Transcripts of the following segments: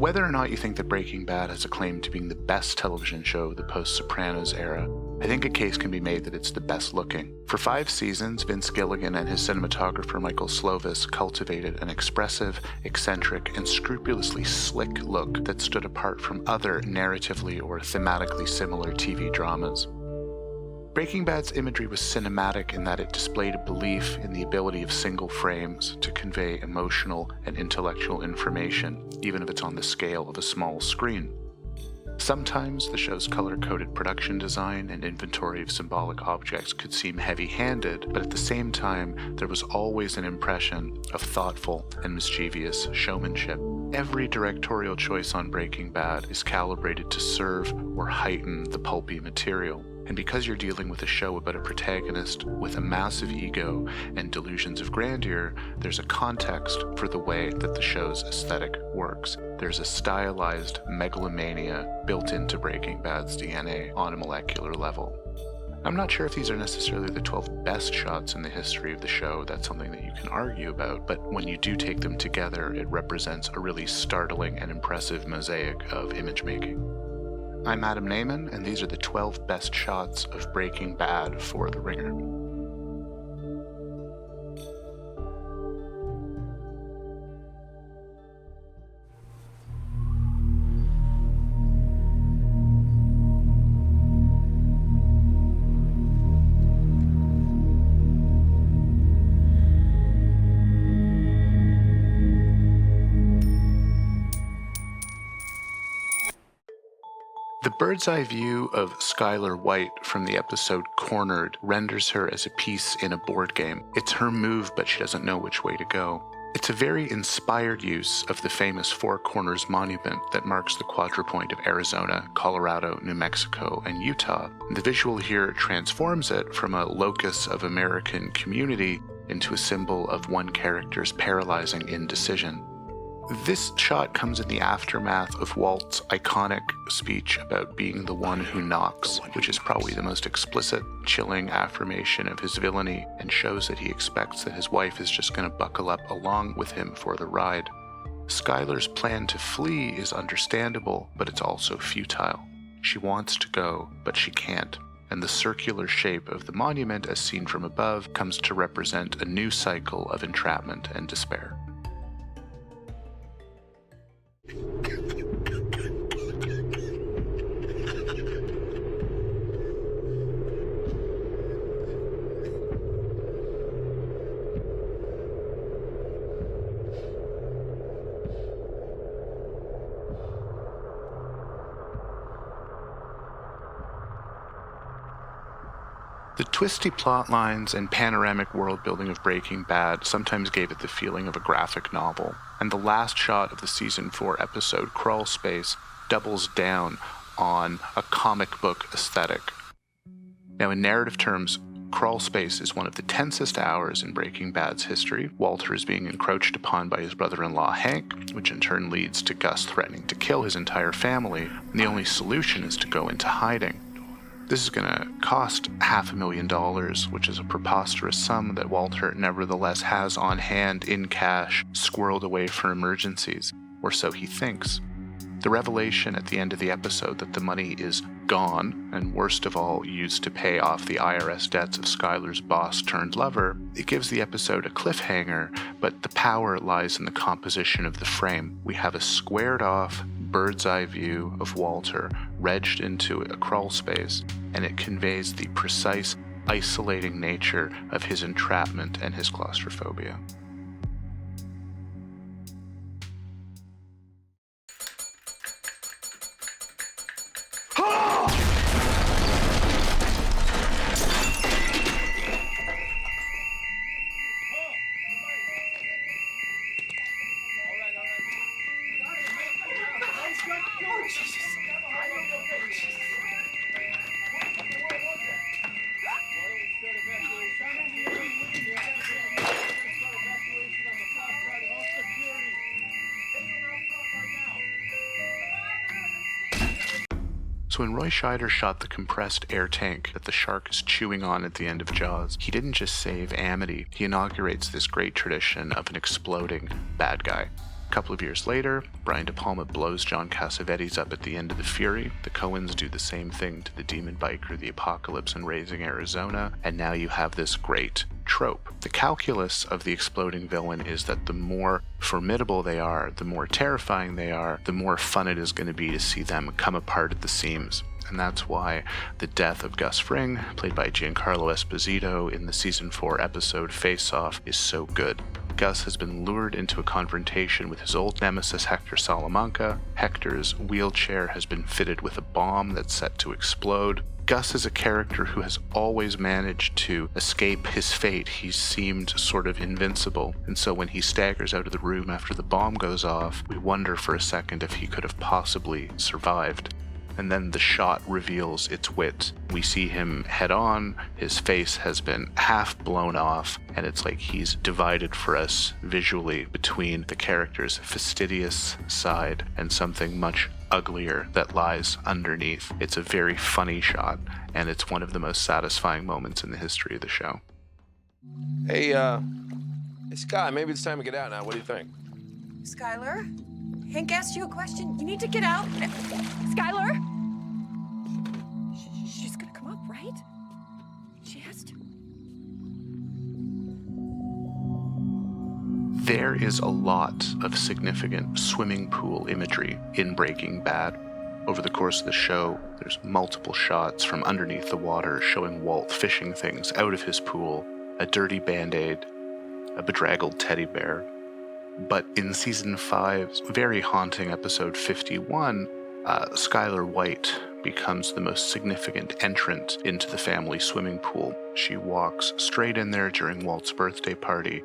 Whether or not you think that Breaking Bad has a claim to being the best television show of the post-Sopranos era, I think a case can be made that it's the best looking. For 5 seasons, Vince Gilligan and his cinematographer Michael Slovis cultivated an expressive, eccentric, and scrupulously slick look that stood apart from other narratively or thematically similar TV dramas. Breaking Bad's imagery was cinematic in that it displayed a belief in the ability of single frames to convey emotional and intellectual information, even if it's on the scale of a small screen. Sometimes the show's color-coded production design and inventory of symbolic objects could seem heavy-handed, but at the same time, there was always an impression of thoughtful and mischievous showmanship. Every directorial choice on Breaking Bad is calibrated to serve or heighten the pulpy material. And because you're dealing with a show about a protagonist with a massive ego and delusions of grandeur, there's a context for the way that the show's aesthetic works. There's a stylized megalomania built into Breaking Bad's DNA on a molecular level. I'm not sure if these are necessarily the 12 best shots in the history of the show. That's something that you can argue about, but when you do take them together, it represents a really startling and impressive mosaic of image making. I'm Adam Nayman, and these are the 12 best shots of Breaking Bad for The Ringer. The bird's-eye view of Skylar White from the episode Cornered renders her as a piece in a board game. It's her move, but she doesn't know which way to go. It's a very inspired use of the famous Four Corners Monument that marks the quadrupoint of Arizona, Colorado, New Mexico, and Utah. The visual here transforms it from a locus of American community into a symbol of one character's paralyzing indecision. This shot comes in the aftermath of Walt's iconic speech about being the one who knocks, which is probably the most explicit, chilling affirmation of his villainy and shows that he expects that his wife is just going to buckle up along with him for the ride. Skylar's plan to flee is understandable, but it's also futile. She wants to go, but she can't, and the circular shape of the monument as seen from above comes to represent a new cycle of entrapment and despair. The twisty plot lines and panoramic world building of Breaking Bad sometimes gave it the feeling of a graphic novel, and the last shot of the Season 4 episode, Crawl Space, doubles down on a comic book aesthetic. Now, in narrative terms, Crawl Space is one of the tensest hours in Breaking Bad's history. Walter is being encroached upon by his brother-in-law Hank, which in turn leads to Gus threatening to kill his entire family, and the only solution is to go into hiding. This is going to cost $500,000, which is a preposterous sum that Walter nevertheless has on hand in cash, squirreled away for emergencies, or so he thinks. The revelation at the end of the episode that the money is gone, and worst of all, used to pay off the IRS debts of Skylar's boss-turned-lover, it gives the episode a cliffhanger, but the power lies in the composition of the frame. We have a squared-off, bird's-eye view of Walter wedged into a crawl space, and it conveys the precise, isolating nature of his entrapment and his claustrophobia. So when Roy Scheider shot the compressed air tank that the shark is chewing on at the end of Jaws, he didn't just save Amity, he inaugurates this great tradition of an exploding bad guy. A couple of years later, Brian De Palma blows John Cassavetes up at the end of The Fury. The Coens do the same thing to The Demon Biker, The Apocalypse, and Raising Arizona, and now you have this great trope. The calculus of the exploding villain is that the more formidable they are, the more terrifying they are, the more fun it is going to be to see them come apart at the seams. And that's why the death of Gus Fring, played by Giancarlo Esposito in the season 4 episode Face Off, is so good. Gus has been lured into a confrontation with his old nemesis Hector Salamanca. Hector's wheelchair has been fitted with a bomb that's set to explode. Gus is a character who has always managed to escape his fate. He's seemed sort of invincible, and so when he staggers out of the room after the bomb goes off, we wonder for a second if he could have possibly survived. And then the shot reveals its wit. We see him head on, his face has been half blown off, and it's like he's divided for us visually between the character's fastidious side and something much uglier that lies underneath. It's a very funny shot, and it's one of the most satisfying moments in the history of the show. Hey, Sky, maybe it's time to get out now. What do you think? Skylar? Hank asked you a question. You need to get out. Skylar? She's gonna come up, right? She has to. There is a lot of significant swimming pool imagery in Breaking Bad. Over the course of the show, there's multiple shots from underneath the water showing Walt fishing things out of his pool, a dirty Band-Aid, a bedraggled teddy bear. But in season 5's very haunting episode 51, Skylar White becomes the most significant entrant into the family swimming pool. She walks straight in there during Walt's birthday party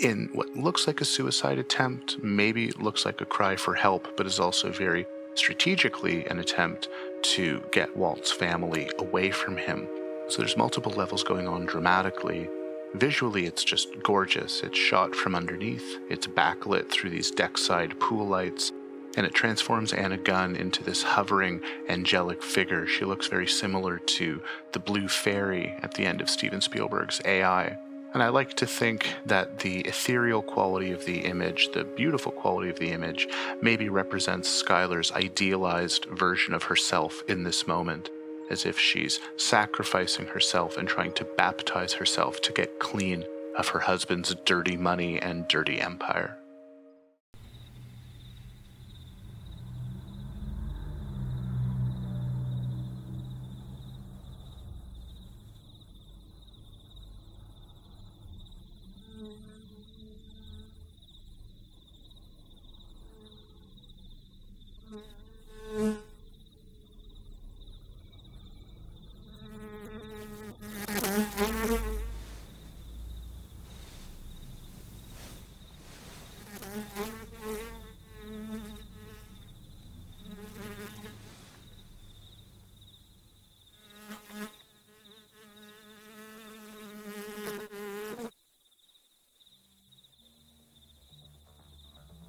in what looks like a suicide attempt, maybe looks like a cry for help, but is also very strategically an attempt to get Walt's family away from him. So there's multiple levels going on dramatically. Visually, it's just gorgeous. It's shot from underneath, it's backlit through these deckside pool lights, and it transforms Anna Gunn into this hovering, angelic figure. She looks very similar to the blue fairy at the end of Steven Spielberg's AI. And I like to think that the ethereal quality of the image, the beautiful quality of the image, maybe represents Skylar's idealized version of herself in this moment, as if she's sacrificing herself and trying to baptize herself to get clean of her husband's dirty money and dirty empire.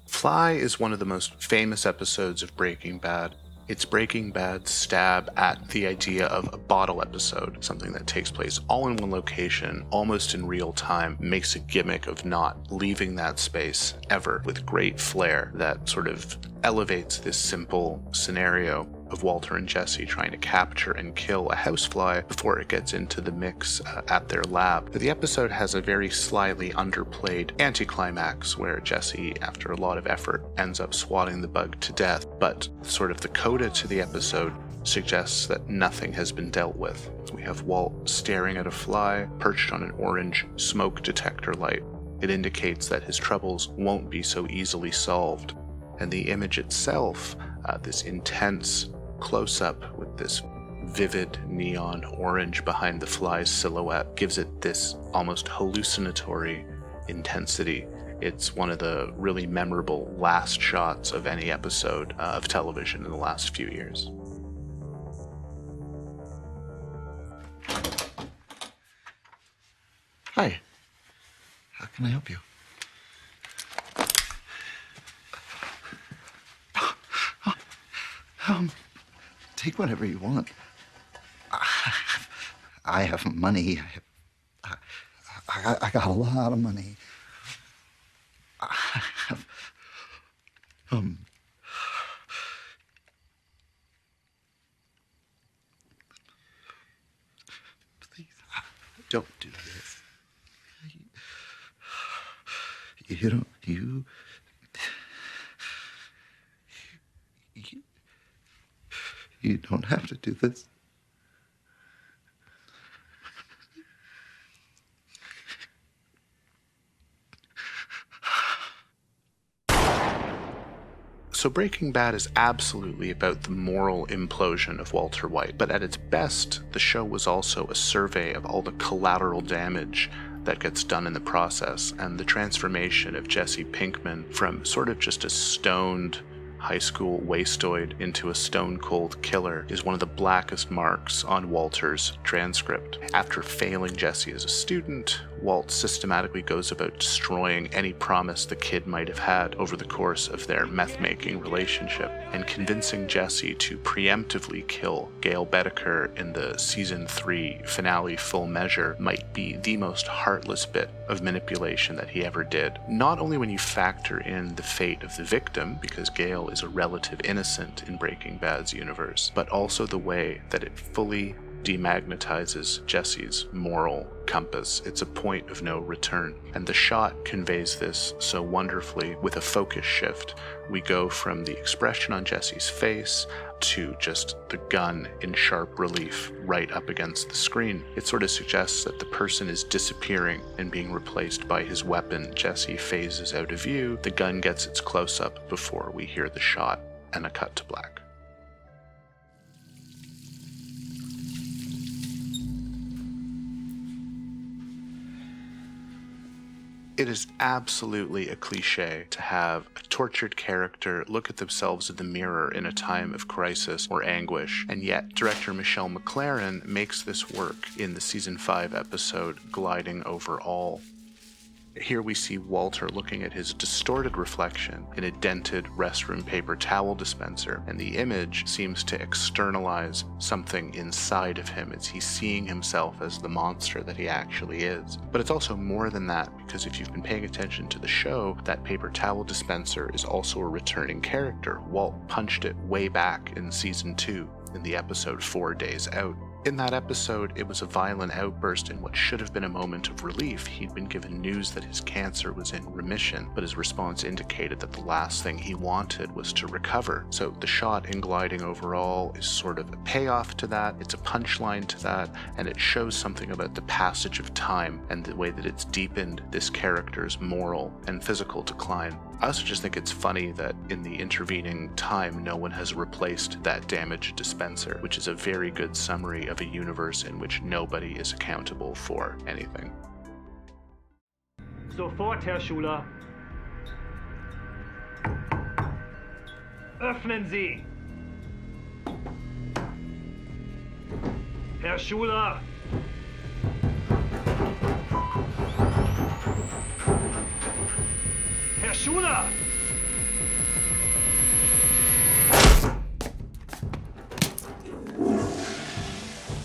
Fly is one of the most famous episodes of Breaking Bad. It's Breaking Bad's stab at the idea of a bottle episode, something that takes place all in one location, almost in real time, makes a gimmick of not leaving that space ever, with great flair that sort of elevates this simple scenario of Walter and Jesse trying to capture and kill a housefly before it gets into the mix at their lab. The episode has a very slyly underplayed anticlimax where Jesse, after a lot of effort, ends up swatting the bug to death, but sort of the coda to the episode suggests that nothing has been dealt with. We have Walt staring at a fly perched on an orange smoke detector light. It indicates that his troubles won't be so easily solved. And the image itself, this intense close-up with this vivid neon orange behind the fly's silhouette, gives it this almost hallucinatory intensity. It's one of the really memorable last shots of any episode of television in the last few years. Hi. How can I help you? Take whatever you want. I have money. I got a lot of money. I have Please, don't do this. You don't, you, you don't have to do this. So Breaking Bad is absolutely about the moral implosion of Walter White, but at its best, the show was also a survey of all the collateral damage that gets done in the process, and the transformation of Jesse Pinkman from sort of just a stoned high school wastoid into a stone-cold killer is one of the blackest marks on Walter's transcript. After failing Jesse as a student, Walt systematically goes about destroying any promise the kid might have had over the course of their meth-making relationship, and convincing Jesse to preemptively kill Gail Bedecker in the season 3 finale Full Measure might be the most heartless bit of manipulation that he ever did. Not only when you factor in the fate of the victim, because Gail is a relative innocent in Breaking Bad's universe, but also the way that it fully demagnetizes Jesse's moral compass. It's a point of no return. And the shot conveys this so wonderfully with a focus shift. We go from the expression on Jesse's face to just the gun in sharp relief right up against the screen. It sort of suggests that the person is disappearing and being replaced by his weapon. Jesse phases out of view, the gun gets its close-up before we hear the shot, and a cut to black. It is absolutely a cliche to have a tortured character look at themselves in the mirror in a time of crisis or anguish, and yet director Michelle MacLaren makes this work in the season 5 episode Gliding Over All. Here we see Walter looking at his distorted reflection in a dented restroom paper towel dispenser, and the image seems to externalize something inside of him as he's seeing himself as the monster that he actually is. But it's also more than that, because if you've been paying attention to the show, that paper towel dispenser is also a returning character. Walt punched it way back in season 2 in the episode 4 Days Out. In that episode, it was a violent outburst in what should have been a moment of relief. He'd been given news that his cancer was in remission, but his response indicated that the last thing he wanted was to recover. So the shot in Gliding Over All is sort of a payoff to that, it's a punchline to that, and it shows something about the passage of time and the way that it's deepened this character's moral and physical decline. I also just think it's funny that in the intervening time, no one has replaced that damaged dispenser, which is a very good summary of a universe in which nobody is accountable for anything. Sofort, Herr Schuler. Öffnen Sie! Herr Schuler! Herr Schuler!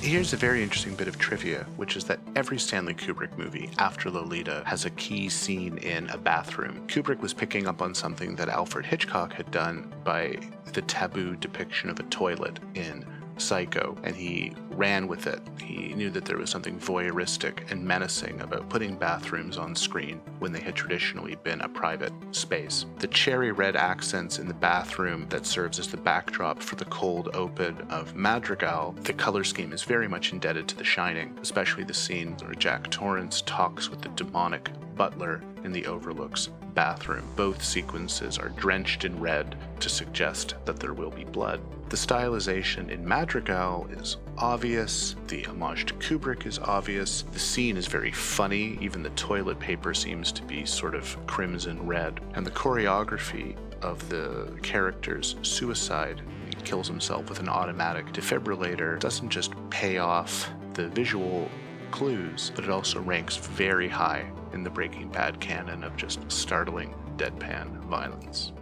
Here's a very interesting bit of trivia, which is that every Stanley Kubrick movie after Lolita has a key scene in a bathroom. Kubrick was picking up on something that Alfred Hitchcock had done by the taboo depiction of a toilet in Psycho, and he ran with it. He knew that there was something voyeuristic and menacing about putting bathrooms on screen when they had traditionally been a private space. The cherry red accents in the bathroom that serves as the backdrop for the cold open of Madrigal, the color scheme is very much indebted to The Shining, especially the scene where Jack Torrance talks with the demonic butler in the Overlook's bathroom. Both sequences are drenched in red to suggest that there will be blood. The stylization in Madrigal is obvious, the homage to Kubrick is obvious, the scene is very funny, even the toilet paper seems to be sort of crimson red, and the choreography of the character's suicide, he kills himself with an automatic defibrillator, doesn't just pay off the visual clues, but it also ranks very high in the Breaking Bad canon of just startling deadpan violence.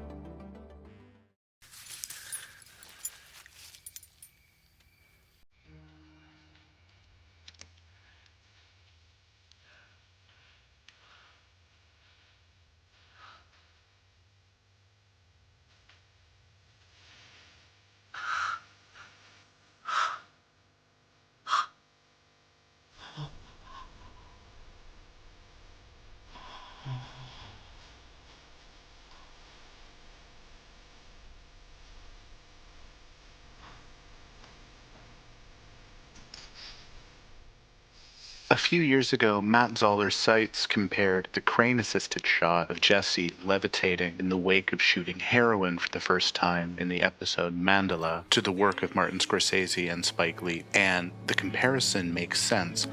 A few years ago, Matt Zoller's sites compared the crane-assisted shot of Jesse levitating in the wake of shooting heroin for the first time in the episode Mandala to the work of Martin Scorsese and Spike Lee, and the comparison makes sense.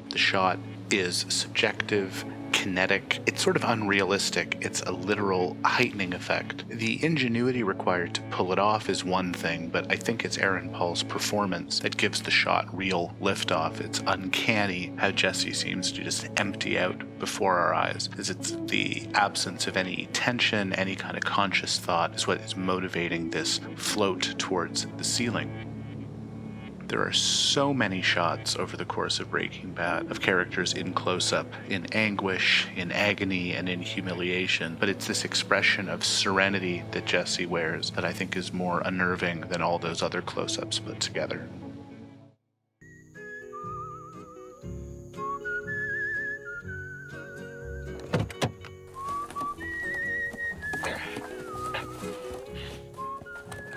The shot is subjective, kinetic, it's sort of unrealistic, it's a literal heightening effect. The ingenuity required to pull it off is one thing, but I think it's Aaron Paul's performance that gives the shot real liftoff. It's uncanny how Jesse seems to just empty out before our eyes, as it's the absence of any tension, any kind of conscious thought is what is motivating this float towards the ceiling. There are so many shots over the course of Breaking Bad of characters in close-up, in anguish, in agony, and in humiliation, but it's this expression of serenity that Jesse wears that I think is more unnerving than all those other close-ups put together.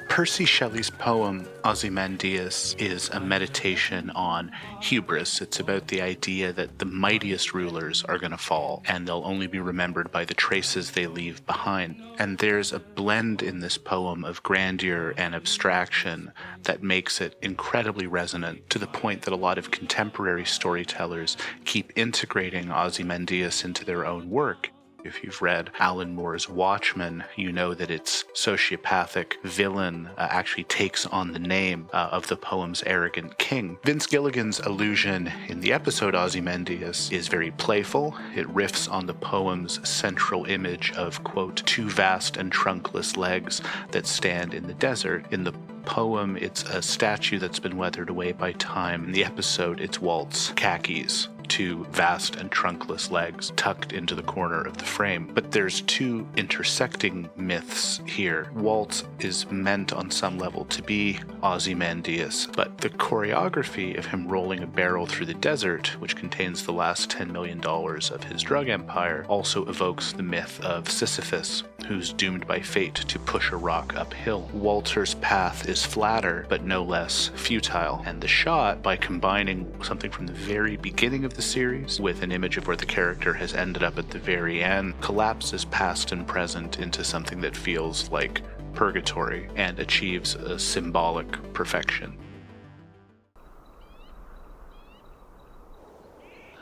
Percy Shelley's poem Ozymandias is a meditation on hubris. It's about the idea that the mightiest rulers are going to fall, and they'll only be remembered by the traces they leave behind. And there's a blend in this poem of grandeur and abstraction that makes it incredibly resonant, to the point that a lot of contemporary storytellers keep integrating Ozymandias into their own work. If you've read Alan Moore's Watchmen, you know that its sociopathic villain actually takes on the name of the poem's arrogant king. Vince Gilligan's allusion in the episode Ozymandias is very playful. It riffs on the poem's central image of, quote, two vast and trunkless legs that stand in the desert. In the poem, it's a statue that's been weathered away by time. In the episode, it's Walt's khakis, two vast and trunkless legs tucked into the corner of the frame. But there's two intersecting myths here. Walt is meant on some level to be Ozymandias, but the choreography of him rolling a barrel through the desert, which contains the last $10 million of his drug empire, also evokes the myth of Sisyphus, who's doomed by fate to push a rock uphill. Walter's path is flatter, but no less futile, and the shot, by combining something from the very beginning of the series with an image of where the character has ended up at the very end, collapses past and present into something that feels like purgatory and achieves a symbolic perfection.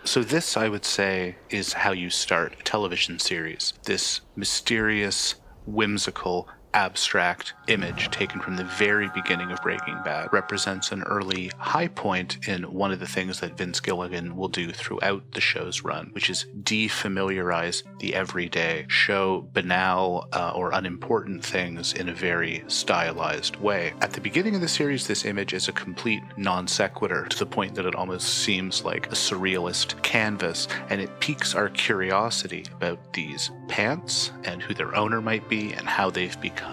So this, I would say, is how you start a television series. This mysterious, whimsical, abstract image taken from the very beginning of Breaking Bad represents an early high point in one of the things that Vince Gilligan will do throughout the show's run, which is defamiliarize the everyday, show banal or unimportant things in a very stylized way. At the beginning of the series, this image is a complete non sequitur, to the point that it almost seems like a surrealist canvas, and it piques our curiosity about these pants and who their owner might be and how they've become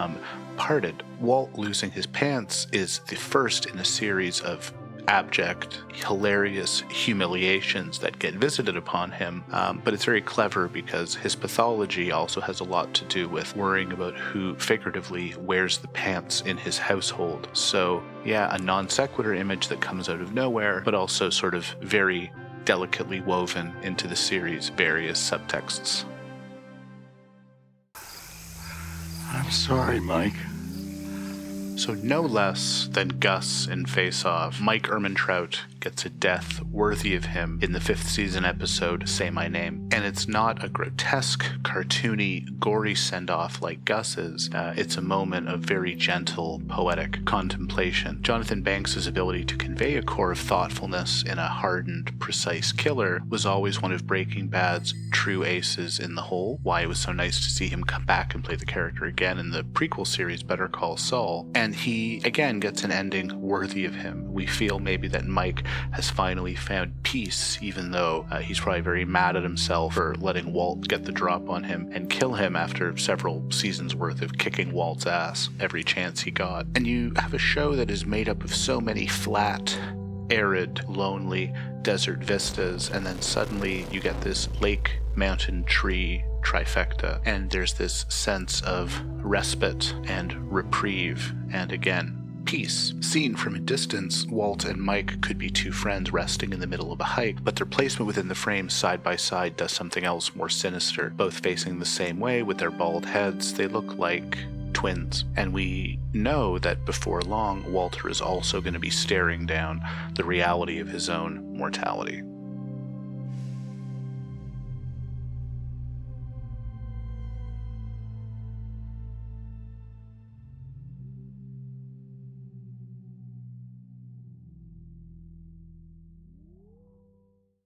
parted. Walt losing his pants is the first in a series of abject, hilarious humiliations that get visited upon him, but it's very clever because his pathology also has a lot to do with worrying about who figuratively wears the pants in his household. So yeah, a non sequitur image that comes out of nowhere, but also sort of very delicately woven into the series' various subtexts. I'm sorry, Mike. So no less than Gus in Face Off, Mike Ehrmantraut gets a death worthy of him in the 5th season episode Say My Name. And it's not a grotesque, cartoony, gory send-off like Gus's. It's a moment of very gentle, poetic contemplation. Jonathan Banks' ability to convey a core of thoughtfulness in a hardened, precise killer was always one of Breaking Bad's true aces in the hole. Why it was so nice to see him come back and play the character again in the prequel series Better Call Saul. And he, again, gets an ending worthy of him. We feel maybe that Mike has finally found peace, even though he's probably very mad at himself for letting Walt get the drop on him and kill him after several seasons worth of kicking Walt's ass every chance he got. And you have a show that is made up of so many flat, arid, lonely desert vistas, and then suddenly you get this lake, mountain, tree trifecta, and there's this sense of respite and reprieve and, again, peace. Seen from a distance, Walt and Mike could be two friends resting in the middle of a hike, but their placement within the frame side by side does something else more sinister. Both facing the same way with their bald heads, they look like twins. And we know that before long, Walter is also going to be staring down the reality of his own mortality.